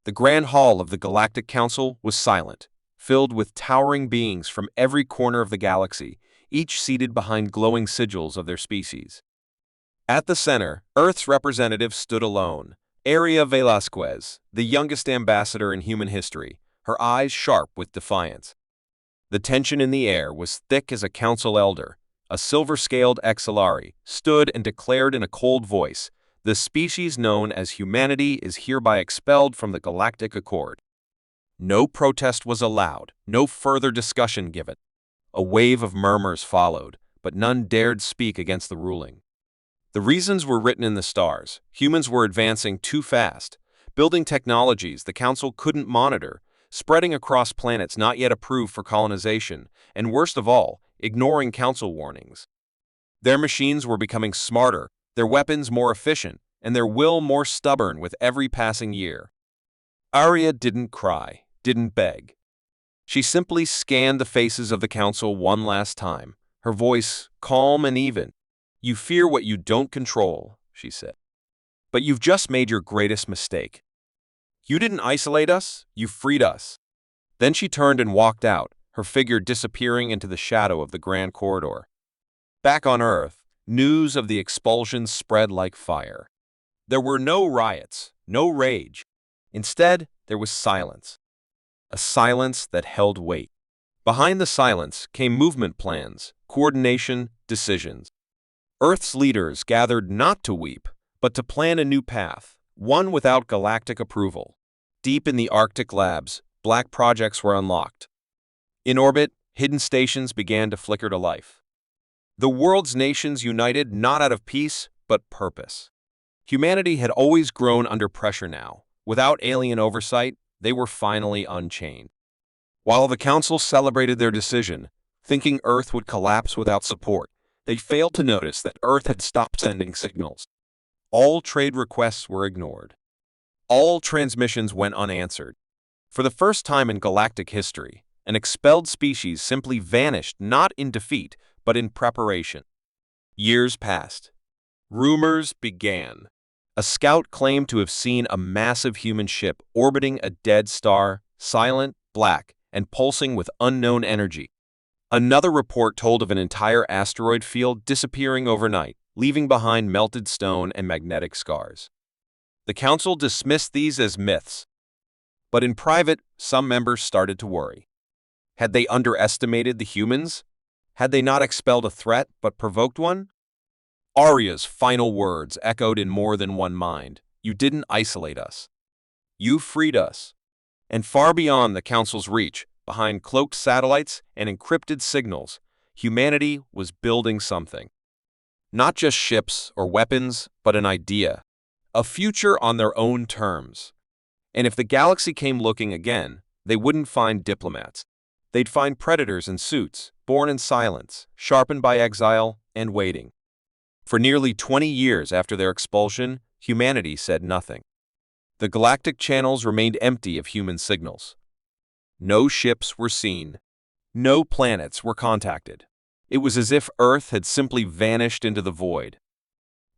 The Grand Hall of the Galactic Council was silent, filled with towering beings from every corner of the galaxy, each seated behind glowing sigils of their species. At the center, Earth's representative stood alone, Aria Velasquez, the youngest ambassador in human history, her eyes sharp with defiance. The tension in the air was thick as a council elder. A silver-scaled Exilari stood and declared in a cold voice, "The species known as humanity is hereby expelled from the Galactic Accord." No protest was allowed, no further discussion given. A wave of murmurs followed, but none dared speak against the ruling. The reasons were written in the stars. Humans were advancing too fast, building technologies the Council couldn't monitor, spreading across planets not yet approved for colonization, and worst of all, ignoring Council warnings. Their machines were becoming smarter, their weapons more efficient, and their will more stubborn with every passing year. Arya didn't cry, didn't beg. She simply scanned the faces of the Council one last time, her voice calm and even. "You fear what you don't control," she said. "But you've just made your greatest mistake. You didn't isolate us, you freed us." Then she turned and walked out, her figure disappearing into the shadow of the Grand Corridor. Back on Earth, news of the expulsion spread like fire. There were no riots, no rage. Instead, there was silence. A silence that held weight. Behind the silence came movement plans, coordination, decisions. Earth's leaders gathered not to weep, but to plan a new path, one without galactic approval. Deep in the Arctic labs, black projects were unlocked. In orbit, hidden stations began to flicker to life. The world's nations united not out of peace, but purpose. Humanity had always grown under pressure now. Without alien oversight, they were finally unchained. While the Council celebrated their decision, thinking Earth would collapse without support, they failed to notice that Earth had stopped sending signals. All trade requests were ignored. All transmissions went unanswered. For the first time in galactic history, an expelled species simply vanished not in defeat, but in preparation. Years passed. Rumors began. A scout claimed to have seen a massive human ship orbiting a dead star, silent, black, and pulsing with unknown energy. Another report told of an entire asteroid field disappearing overnight, leaving behind melted stone and magnetic scars. The Council dismissed these as myths. But in private, some members started to worry. Had they underestimated the humans? Had they not expelled a threat, but provoked one? Arya's final words echoed in more than one mind. "You didn't isolate us. You freed us." And far beyond the Council's reach, behind cloaked satellites and encrypted signals, humanity was building something. Not just ships or weapons, but an idea. A future on their own terms. And if the galaxy came looking again, they wouldn't find diplomats. They'd find predators in suits, born in silence, sharpened by exile and waiting. For nearly 20 years after their expulsion, humanity said nothing. The galactic channels remained empty of human signals. No ships were seen. No planets were contacted. It was as if Earth had simply vanished into the void.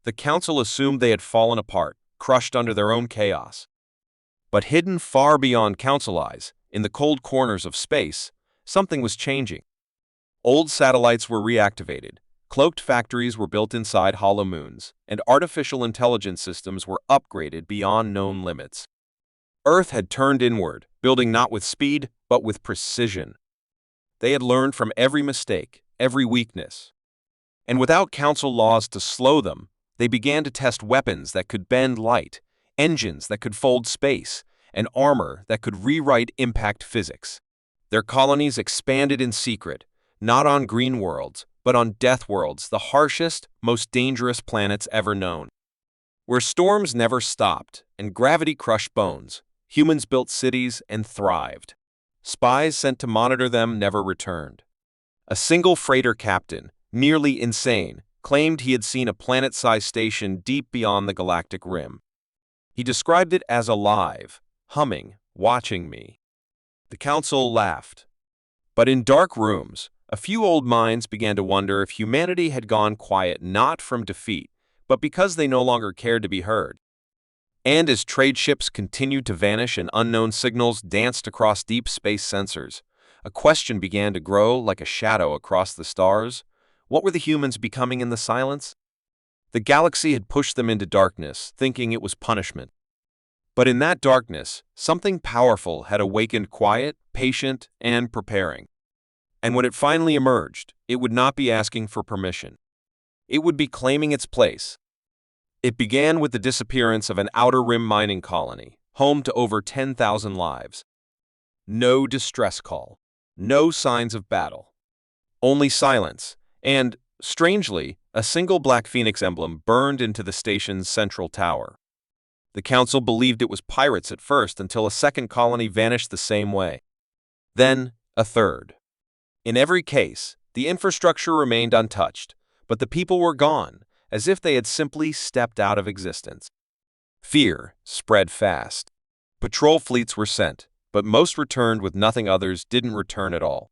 The Council assumed they had fallen apart, crushed under their own chaos. But hidden far beyond Council eyes, in the cold corners of space, something was changing. Old satellites were reactivated, cloaked factories were built inside hollow moons, and artificial intelligence systems were upgraded beyond known limits. Earth had turned inward, building not with speed, but with precision. They had learned from every mistake, every weakness. And without Council laws to slow them, they began to test weapons that could bend light, engines that could fold space, and armor that could rewrite impact physics. Their colonies expanded in secret, not on green worlds, but on death worlds, the harshest, most dangerous planets ever known. Where storms never stopped and gravity crushed bones, humans built cities and thrived. Spies sent to monitor them never returned. A single freighter captain, nearly insane, claimed he had seen a planet-sized station deep beyond the galactic rim. He described it as alive, humming, watching me. The Council laughed. But in dark rooms, a few old minds began to wonder if humanity had gone quiet not from defeat, but because they no longer cared to be heard. And as trade ships continued to vanish and unknown signals danced across deep space sensors, a question began to grow like a shadow across the stars. What were the humans becoming in the silence? The galaxy had pushed them into darkness, thinking it was punishment. But in that darkness, something powerful had awakened, quiet, patient, and preparing. And when it finally emerged, it would not be asking for permission. It would be claiming its place. It began with the disappearance of an outer rim mining colony, home to over 10,000 lives. No distress call, no signs of battle, only silence, and, strangely, a single Black Phoenix emblem burned into the station's central tower. The Council believed it was pirates at first until a second colony vanished the same way. Then, a third. In every case, the infrastructure remained untouched, but the people were gone, as if they had simply stepped out of existence. Fear spread fast. Patrol fleets were sent, but most returned with nothing. Others didn't return at all.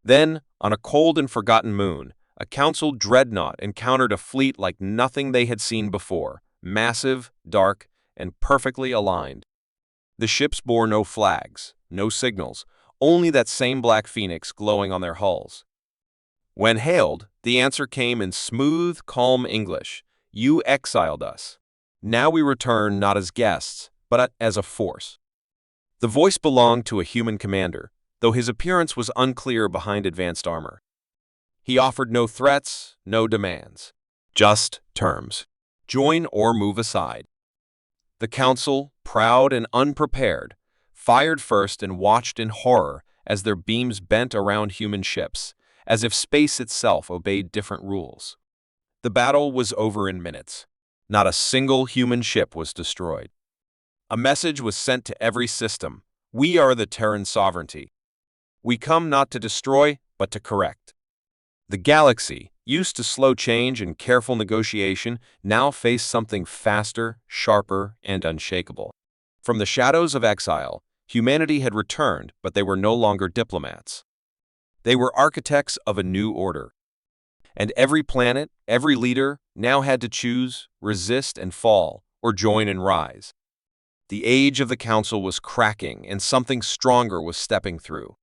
Then, on a cold and forgotten moon, a Council dreadnought encountered a fleet like nothing they had seen before, massive, dark, and perfectly aligned. The ships bore no flags, no signals, only that same Black Phoenix glowing on their hulls. When hailed, the answer came in smooth, calm English. "You exiled us. Now we return not as guests, but as a force." The voice belonged to a human commander, though his appearance was unclear behind advanced armor. He offered no threats, no demands. Just terms. Join or move aside. The Council, proud and unprepared, fired first and watched in horror as their beams bent around human ships, as if space itself obeyed different rules. The battle was over in minutes. Not a single human ship was destroyed. A message was sent to every system. We are the Terran sovereignty. We come not to destroy, but to correct. The galaxy, used to slow change and careful negotiation, now faced something faster, sharper, and unshakable. From the shadows of exile, humanity had returned, but they were no longer diplomats. They were architects of a new order. And every planet, every leader, now had to choose, resist and fall, or join and rise. The age of the Council was cracking, and something stronger was stepping through.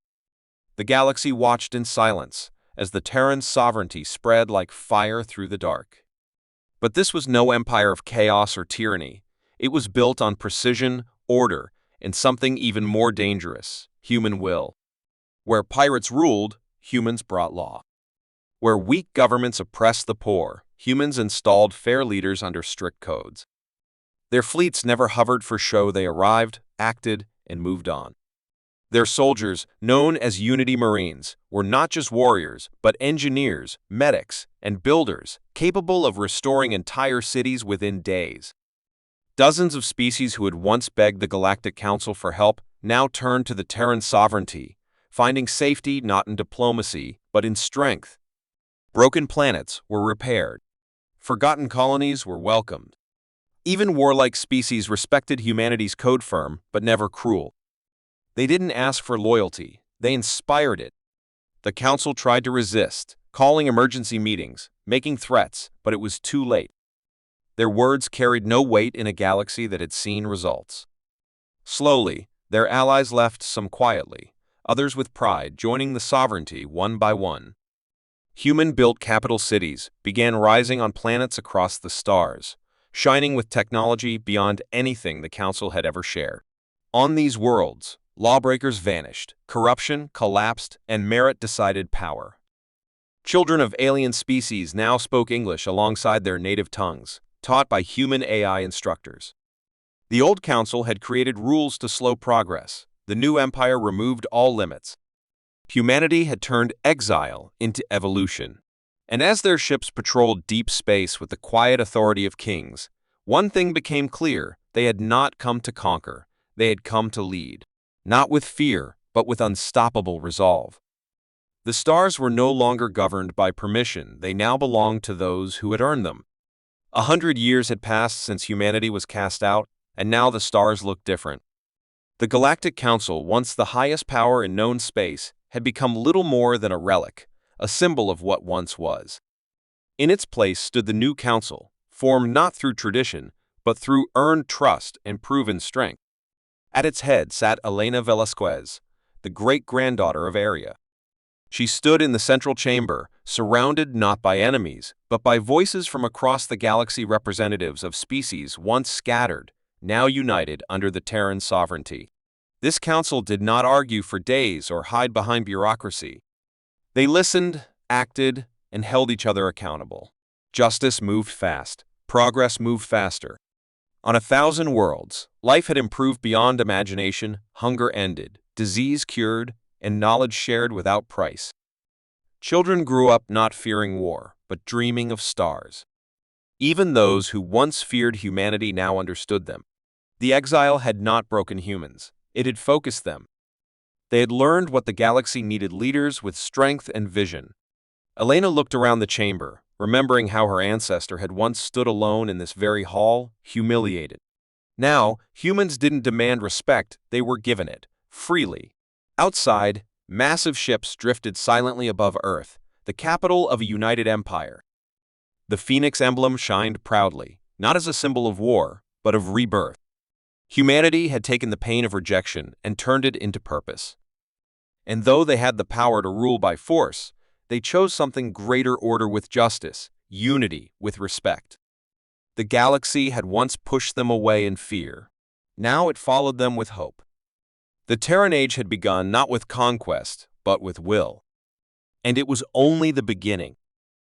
The galaxy watched in silence, as the Terran sovereignty spread like fire through the dark. But this was no empire of chaos or tyranny. It was built on precision, order, and something even more dangerous: human will. Where pirates ruled, humans brought law. Where weak governments oppressed the poor, humans installed fair leaders under strict codes. Their fleets never hovered for show. They arrived, acted, and moved on. Their soldiers, known as Unity Marines, were not just warriors, but engineers, medics, and builders, capable of restoring entire cities within days. Dozens of species who had once begged the Galactic Council for help now turned to the Terran sovereignty, finding safety not in diplomacy, but in strength. Broken planets were repaired. Forgotten colonies were welcomed. Even warlike species respected humanity's code firm, but never cruel. They didn't ask for loyalty, they inspired it. The Council tried to resist, calling emergency meetings, making threats, but it was too late. Their words carried no weight in a galaxy that had seen results. Slowly, their allies left, some quietly, others with pride, joining the sovereignty one by one. Human-built capital cities began rising on planets across the stars, shining with technology beyond anything the Council had ever shared. On these worlds, lawbreakers vanished, corruption collapsed, and merit decided power. Children of alien species now spoke English alongside their native tongues, taught by human AI instructors. The old Council had created rules to slow progress. The new empire removed all limits. Humanity had turned exile into evolution. And as their ships patrolled deep space with the quiet authority of kings, one thing became clear: they had not come to conquer, they had come to lead. Not with fear, but with unstoppable resolve. The stars were no longer governed by permission, they now belonged to those who had earned them. 100 years had passed since humanity was cast out, and now the stars looked different. The Galactic Council, once the highest power in known space, had become little more than a relic, a symbol of what once was. In its place stood the new Council, formed not through tradition, but through earned trust and proven strength. At its head sat Elena Velasquez, the great-granddaughter of Aria. She stood in the central chamber, surrounded not by enemies, but by voices from across the galaxy, representatives of species once scattered, now united under the Terran sovereignty. This council did not argue for days or hide behind bureaucracy. They listened, acted, and held each other accountable. Justice moved fast. Progress moved faster. On 1,000 worlds, life had improved beyond imagination, hunger ended, disease cured, and knowledge shared without price. Children grew up not fearing war, but dreaming of stars. Even those who once feared humanity now understood them. The exile had not broken humans. It had focused them. They had learned what the galaxy needed: leaders with strength and vision. Elena looked around the chamber, remembering how her ancestor had once stood alone in this very hall, humiliated. Now, humans didn't demand respect, they were given it, freely. Outside, massive ships drifted silently above Earth, the capital of a united empire. The Phoenix emblem shined proudly, not as a symbol of war, but of rebirth. Humanity had taken the pain of rejection and turned it into purpose. And though they had the power to rule by force, they chose something greater: order with justice, unity with respect. The galaxy had once pushed them away in fear. Now it followed them with hope. The Terran Age had begun not with conquest, but with will. And it was only the beginning.